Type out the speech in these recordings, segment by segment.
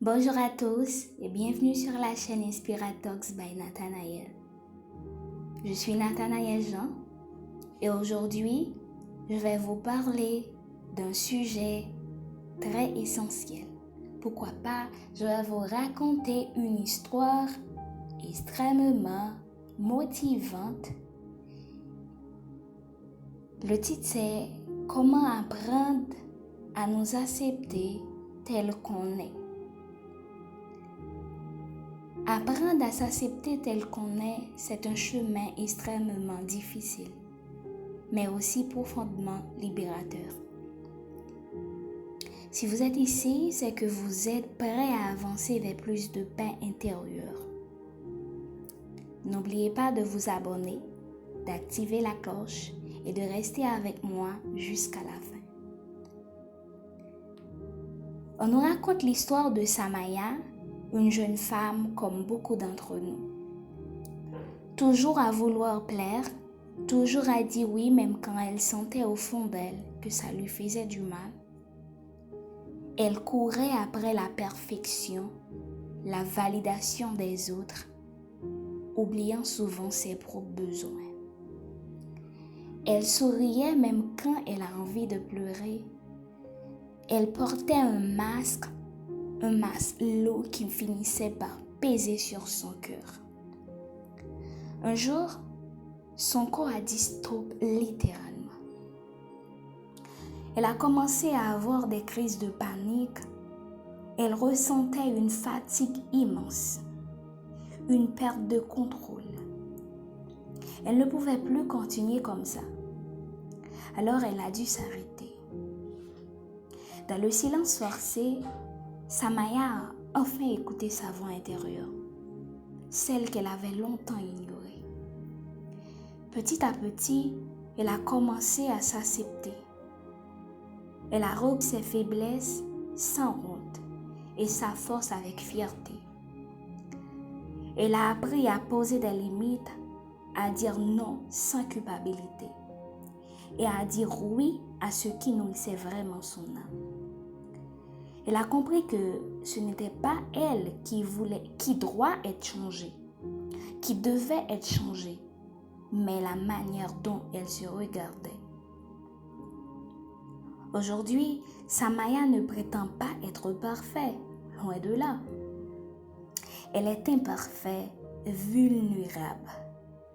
Bonjour à tous et bienvenue sur la chaîne Inspiratox by Nathanaël. Je suis Nathanaël Jean et aujourd'hui, je vais vous parler d'un sujet très essentiel. Pourquoi pas, je vais vous raconter une histoire extrêmement motivante. Le titre c'est « Comment apprendre à nous accepter tel qu'on est ». Apprendre à s'accepter tel qu'on est, c'est un chemin extrêmement difficile, mais aussi profondément libérateur. Si vous êtes ici, c'est que vous êtes prêt à avancer vers plus de paix intérieure. N'oubliez pas de vous abonner, d'activer la cloche et de rester avec moi jusqu'à la fin. On nous raconte l'histoire de Samaya, une jeune femme comme beaucoup d'entre nous. Toujours à vouloir plaire, toujours à dire oui même quand elle sentait au fond d'elle que ça lui faisait du mal. Elle courait après la perfection, la validation des autres, oubliant souvent ses propres besoins. Elle souriait même quand elle a envie de pleurer. Elle portait un masque lourd qui finissait par peser sur son cœur. Un jour, son corps a dit stop littéralement. Elle a commencé à avoir des crises de panique. Elle ressentait une fatigue immense, une perte de contrôle. Elle ne pouvait plus continuer comme ça. Alors elle a dû s'arrêter. Dans le silence forcé, Samaya a enfin écouté sa voix intérieure, celle qu'elle avait longtemps ignorée. Petit à petit, elle a commencé à s'accepter. Elle a repris ses faiblesses sans honte et sa force avec fierté. Elle a appris à poser des limites, à dire non sans culpabilité et à dire oui à ce qui nourrissait vraiment son âme. Elle a compris que ce n'était pas elle qui doit être changée, qui devait être changée, mais la manière dont elle se regardait. Aujourd'hui, Samaya ne prétend pas être parfaite, loin de là. Elle est imparfaite, vulnérable,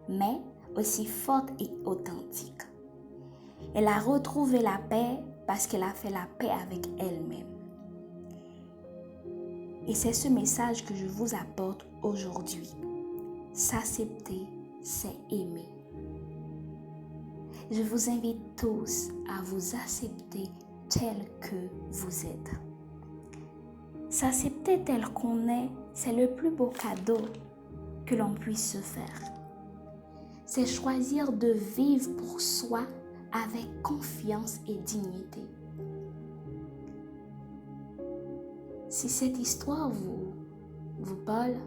mais aussi forte et authentique. Elle a retrouvé la paix parce qu'elle a fait la paix avec elle-même. Et c'est ce message que je vous apporte aujourd'hui. S'accepter, c'est aimer. Je vous invite tous à vous accepter tel que vous êtes. S'accepter tel qu'on est, c'est le plus beau cadeau que l'on puisse se faire. C'est choisir de vivre pour soi avec confiance et dignité. Si cette histoire vous parle,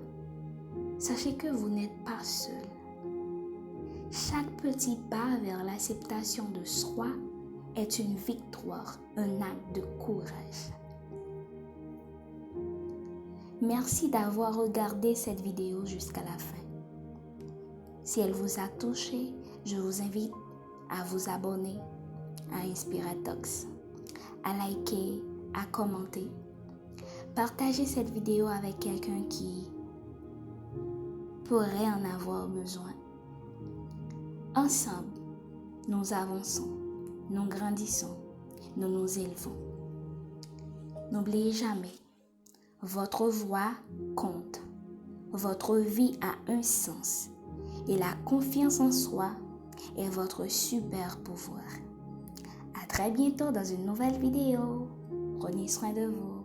sachez que vous n'êtes pas seul. Chaque petit pas vers l'acceptation de soi est une victoire, un acte de courage. Merci d'avoir regardé cette vidéo jusqu'à la fin. Si elle vous a touché, je vous invite à vous abonner à Inspiratox, à liker, à commenter. Partagez cette vidéo avec quelqu'un qui pourrait en avoir besoin. Ensemble, nous avançons, nous grandissons, nous nous élevons. N'oubliez jamais, votre voix compte, votre vie a un sens et la confiance en soi est votre super pouvoir. À très bientôt dans une nouvelle vidéo. Prenez soin de vous.